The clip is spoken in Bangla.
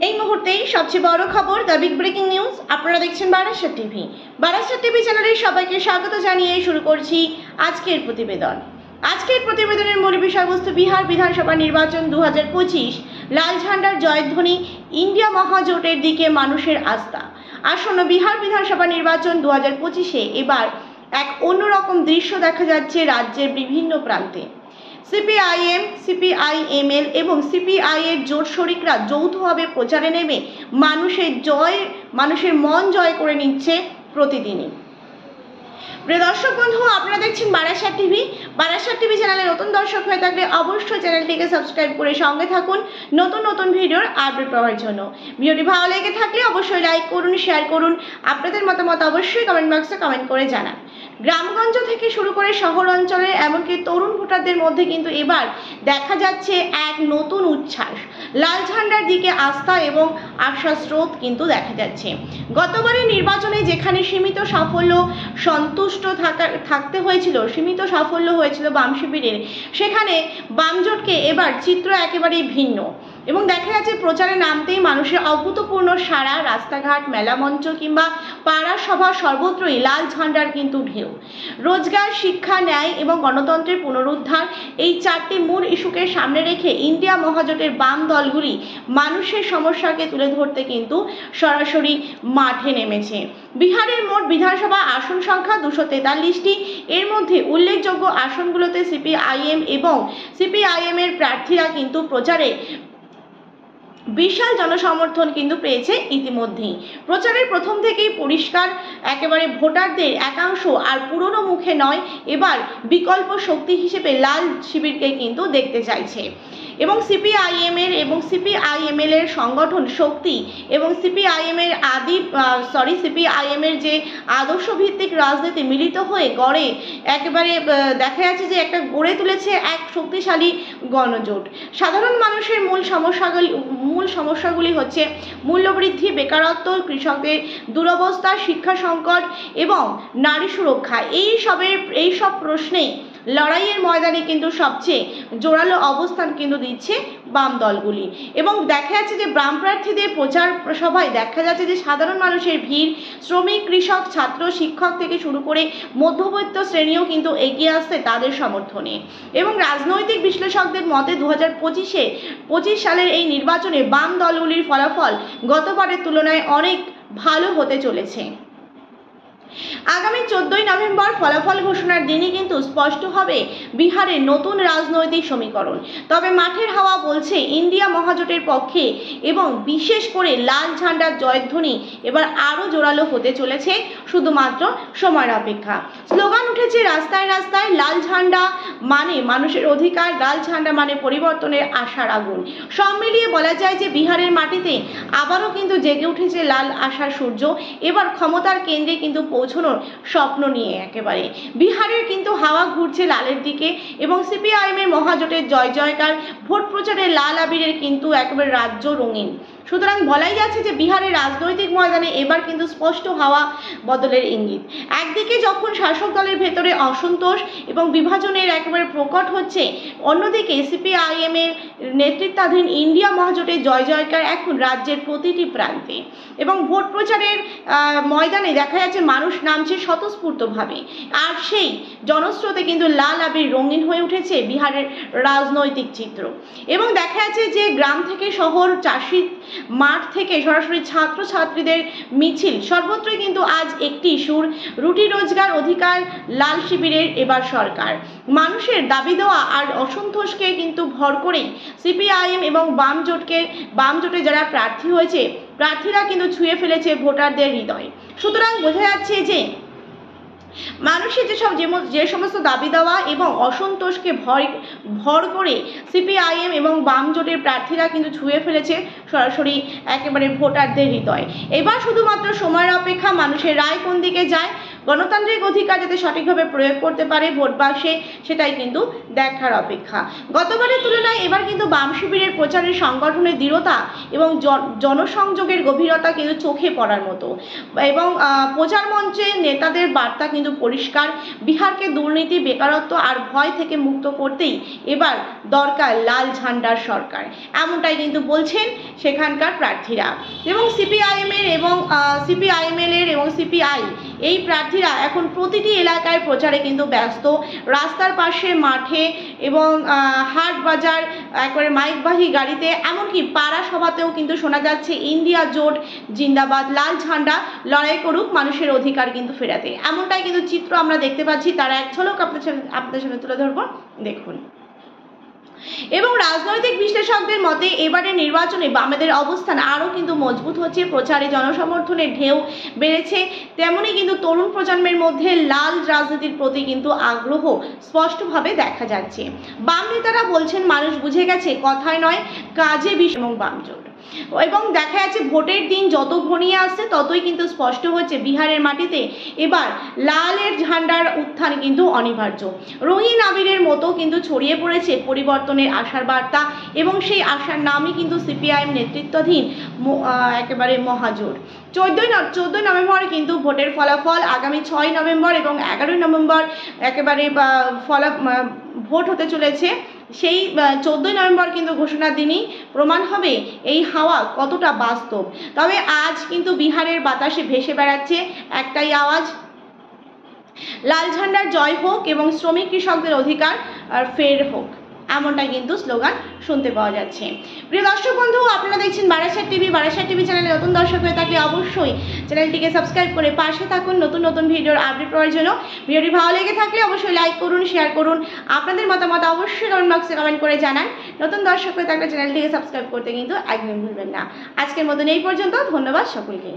এই মুহূর্তেই সবচেয়ে বড় খবর, দ্য বিগ ব্রেকিং নিউজ। আপনারা দেখছেন বারাসাত টিভি। বারাসাত টিভি চ্যানেলের সবাইকে স্বাগত জানিয়ে শুরু করছি আজকের প্রতিবেদন। আজকের প্রতিবেদনের মূল বিষয়বস্তু বিহার বিধানসভা নির্বাচন 2025, লাল ঝান্ডার জয়ধ্বনি, ইন্ডিয়া মহাজোটের দিকে মানুষের আস্থা। আসন্ন বিহার বিধানসভা নির্বাচন 2025-এ এবার এক অন্যরকম দৃশ্য দেখা যাচ্ছে রাজ্যের বিভিন্ন প্রান্তে। সিপিআইএম, সিপিআইএমএল এবং সিপিআই এর জোট শরিকরা যৌথভাবে প্রচারে নেমে মানুষের মন জয় করে নিচ্ছে প্রতিদিনই। প্রিয় দর্শক বন্ধু, আপনারা দেখছেন বারাসাত টিভি। বারাসাত টিভি চ্যানেলে নতুন দর্শক হয়ে থাকলে অবশ্যই চ্যানেলটিকে সাবস্ক্রাইব করে সঙ্গে থাকুন নতুন ভিডিওর আপডেট পাওয়ার জন্য। ভিডিওটি ভালো লেগে থাকলে অবশ্যই লাইক করুন, শেয়ার করুন। আপনাদের মতামত অবশ্যই কমেন্ট বক্সে কমেন্ট করে জানান। গ্রামগঞ্জ থেকে শুরু করে শহর অঞ্চলে এমনকি তরুণ ভোটারদের মধ্যে কিন্তু এবার দেখা যাচ্ছে এক নতুন উচ্ছ্বাস। লাল ঝান্ডার দিকে আস্থা এবং আশার স্রোত কিন্তু দেখা যাচ্ছে। গতবারের নির্বাচনে যেখানে সীমিত সাফল্য সীমিত সাফল্য হয়েছিল বাম শিবিরের, সেখানে বামজোটকে এবার চিত্র একেবারেই ভিন্ন এবং দেখা যাচ্ছে প্রচারে নামতেই মানুষের অভূতপূর্ণ সারা। রাস্তাঘাট, মেলা মঞ্চ কিংবা পাড়া সভা সর্বত্রই লাল ঝান্ডার কিন্তু ঢেউ। রোজগার, শিক্ষা, ন্যায় এবং গণতন্ত্রের পুনরুদ্ধার, এই চারটি মূল ইস্যুকে সামনে রেখে ইন্ডিয়া মহাজোটের বাম দলগুলি মানুষের সমস্যাকে তুলে ধরতে কিন্তু সরাসরি মাঠে নেমেছে। বিহারের মোট বিধানসভা আসন সংখ্যা 243টি। এর মধ্যে উল্লেখযোগ্য আসনগুলোতে সিপিআইএম এবং সিপিআইএম এর প্রার্থীরা কিন্তু প্রচারে বিশাল জনসমর্থন কিন্তু পেয়েছে ইতিমধ্যেই। প্রচারের প্রথম থেকেই পরিষ্কার, একেবারে ভোটারদের একাংশ আর পুরনো মুখে নয়, এবার বিকল্প শক্তি হিসেবে লাল শিবিরকে কিন্তু দেখতে চাইছে। এবং সিপিআইএমএল এর সংগঠন শক্তি এবং সিপিআইএম এর যে আদর্শ ভিত্তিক রাজনীতি মিলিত হয়ে একেবারে দেখা যাচ্ছে যে গড়ে তুলেছে এক শক্তিশালী গণজোট। সাধারণ মানুষের মূল সমস্যাগুলি হচ্ছে মূল্যবৃদ্ধি, বেকারত্ব, কৃষকদের দুরবস্থা, শিক্ষা সংকট এবং নারী সুরক্ষা। এই সব প্রশ্নেই লড়াইয়ের ময়দানে কিন্তু সবচেয়ে জোরালো অবস্থান কিন্তু দিচ্ছে বাম দলগুলি। এবং দেখা যাচ্ছে যে বাম প্রার্থীদের প্রচার সভায় দেখা যাচ্ছে যে সাধারণ মানুষের ভিড়। শ্রমিক, কৃষক, ছাত্র, শিক্ষক থেকে শুরু করে মধ্যবিত্ত শ্রেণীও কিন্তু এগিয়ে আসছে তাদের সমর্থনে। এবং রাজনৈতিক বিশ্লেষকদের মতে 2025 সালের এই নির্বাচনে বাম দলগুলির ফলাফল গতবারের তুলনায় অনেক ভালো হতে চলেছে। আগামী 14ই নভেম্বর ফলাফল ঘোষণার দিনই কিন্তু স্পষ্ট হবে বিহারের নতুন রাজনৈতিক সমীকরণ। তবে মাঠের হাওয়া বলছে ইন্ডিয়া মহাজোটের পক্ষে এবং বিশেষ করে লাল ঝান্ডার জয়ধ্বনি এবার আরও জোরালো হতে চলেছে, শুধুমাত্র সময়ের অপেক্ষা। স্লোগান উঠেছে রাস্তায় রাস্তায়, লাল ঝান্ডা মানে মানুষের অধিকার, লাল ঝান্ডা মানে পরিবর্তনের আশার আগুন। সব মিলিয়ে বলা যায় যে বিহারের মাটিতে আবারও কিন্তু জেগে উঠেছে লাল আশার সূর্য। এবার ক্ষমতার কেন্দ্রে কিন্তু পৌঁছানোর স্বপ্ন নিয়ে একেবারে বিহারের কিন্তু হাওয়া ঘুরছে লালের দিকে এবং সিপিআইএম এর মহাজোটের জয় জয়কার। ভোট প্রচারে লাল আবিরের কিন্তু একেবারে রাজ্য রঙিন। সুতরাং বলাই যাচ্ছে যে বিহারের রাজনৈতিক ময়দানে এবার কিন্তু স্পষ্ট হাওয়া বদলের ইঙ্গিত। একদিকে যখন শাসক দলের ভেতরে অসন্তোষ এবং বিভাজনের একেবারে প্রকট হচ্ছে, অন্যদিকে সিপিআইএম এর নেতৃত্বাধীন ইন্ডিয়া মহাজোটের জয় জয়কার এখন রাজ্যের প্রতিটি প্রান্তে। এবং ভোট প্রচারের ময়দানে দেখা যাচ্ছে মানুষ নামছে স্বতঃস্ফূর্তভাবে, আর সেই জনস্রোতে কিন্তু লাল আবির রঙিন হয়ে উঠেছে বিহারের রাজনৈতিক চিত্র। এবং দেখা যাচ্ছে যে গ্রাম থেকে শহর, চাষি মাঠ থেকে সরাসরি ছাত্রছাত্রীদের মিছিল, সর্বত্রই কিন্তু আজ একটি সুর, রুটি রোজগার অধিকার, লাল শিবিরের এবার সরকার। মানুষের দাবি দেওয়া আর অসন্তোষকে কিন্তু ভর করেই সিপিআইএম এবং বামজোটে যারা প্রার্থী হয়েছে, প্রার্থীরা কিন্তু ছুঁয়ে ফেলেছে ভোটারদের হৃদয়। সুতরাং বোঝা যাচ্ছে যে মানুষের যে সমস্ত দাবি দেওয়া এবং অসন্তোষকে ভর করে সিপিআইএম এবং বাম জোটের প্রার্থীরা কিন্তু ছুঁয়ে ফেলেছে সরাসরি একেবারে ভোটারদের হৃদয়। এবার শুধুমাত্র সময়ের অপেক্ষা, মানুষের রায় কোন দিকে যায়, গণতান্ত্রিক অধিকার যাতে সঠিকভাবে প্রয়োগ করতে পারে ভোট বাক্সে, সেটাই কিন্তু দেখার অপেক্ষা। গতবারের তুলনায় এবার কিন্তু বাম শিবিরের প্রচারের সংগঠনের দৃঢ়তা এবং জনসংযোগের গভীরতা কিন্তু চোখে পড়ার মতো। এবং প্রচার মঞ্চে নেতাদের বার্তা কিন্তু পরিষ্কার, বিহারকে দুর্নীতি, বেকারত্ব আর ভয় থেকে মুক্ত করতেই এবার দরকার লাল ঝান্ডার সরকার, এমনটাই কিন্তু বলছেন সেখানকার প্রার্থীরা। এবং সিপিআইএমের এবং সিপিআইএমএলের এবং সিপিআই এই প্রার্থীরা এখন প্রতিটি এলাকায় প্রচারে কিন্তু ব্যস্ত। রাস্তার পাশে, মাঠে এবং হাট বাজার, একবারে মাইকবাহী গাড়িতে, এমনকি পাড়া সভাতেও কিন্তু শোনা যাচ্ছে ইন্ডিয়া জোট জিন্দাবাদ, লাল ঝান্ডা, লড়াই করুক মানুষের অধিকার কিন্তু ফেরাতে। এমনটাই কিন্তু চিত্র আমরা দেখতে পাচ্ছি। তার এক ঝলক আপনাদের সামনে তুলে ধরবো, দেখুন। এবং রাজনৈতিক বিশ্লেষকদের মতে এবারে নির্বাচনে বামেদের অবস্থান আরও কিন্তু মজবুত হচ্ছে। প্রচারে জনসমর্থনের ঢেউ বেড়েছে, তেমনি কিন্তু তরুণ প্রজন্মের মধ্যে লাল রাজনীতির প্রতি কিন্তু আগ্রহ স্পষ্টভাবে দেখা যাচ্ছে। বাম নেতারা বলছেন মানুষ বুঝে গেছে কথায় নয় কাজে এবং বাম জোট। এবং দেখা যাচ্ছে ভোটের দিন যত ঘনিয়ে আসছে ততই কিন্তু স্পষ্ট হচ্ছে বিহারের মাটিতে এবার লালের ঝান্ডার উত্থান কিন্তু অনিবার্য। রঙিন আবিরের মতো কিন্তু ছড়িয়ে পড়েছে পরিবর্তনের আশার বার্তা, এবং সেই আশার নামই কিন্তু সিপিআইএম নেতৃত্বাধীন একেবারে মহাজোট। 14 নভেম্বর কিন্তু ভোটের ফলাফল, আগামী 6 নভেম্বর এবং 11 নভেম্বর একেবারে ভোট হতে চলেছে। সেই 14 নভেম্বর কিন্তু ঘোষণার দিনই প্রমাণ হবে এই হাওয়া কতটা বাস্তব। তবে আজ কিন্তু বিহারের বাতাসে ভেসে বেড়াচ্ছে একটাই আওয়াজ, লাল ঝান্ডার জয় হোক এবং শ্রমিক কৃষকদের অধিকার আর ফের হোক, এমনটাই কিন্তু স্লোগান শুনতে পাওয়া যাচ্ছে। প্রিয় দর্শক বন্ধু, আপনারা দেখছেন বারাসাত টিভি। বারাসাত টিভি চ্যানেলে নতুন দর্শক হয়ে থাকলে অবশ্যই চ্যানেলটিকে সাবস্ক্রাইব করে পাশে থাকুন নতুন নতুন ভিডিওর আপডেট পাওয়ার জন্য। ভিডিওটি ভালো লেগে থাকলে অবশ্যই লাইক করুন, শেয়ার করুন, আপনাদের মতামত অবশ্যই কমেন্ট বক্সে কমেন্ট করে জানান। নতুন দর্শক হয়ে থাকলে চ্যানেলটিকে সাবস্ক্রাইব করতে কিন্তু একদম ভুলবেন না। আজকের মতন এই পর্যন্ত, ধন্যবাদ সকলকে।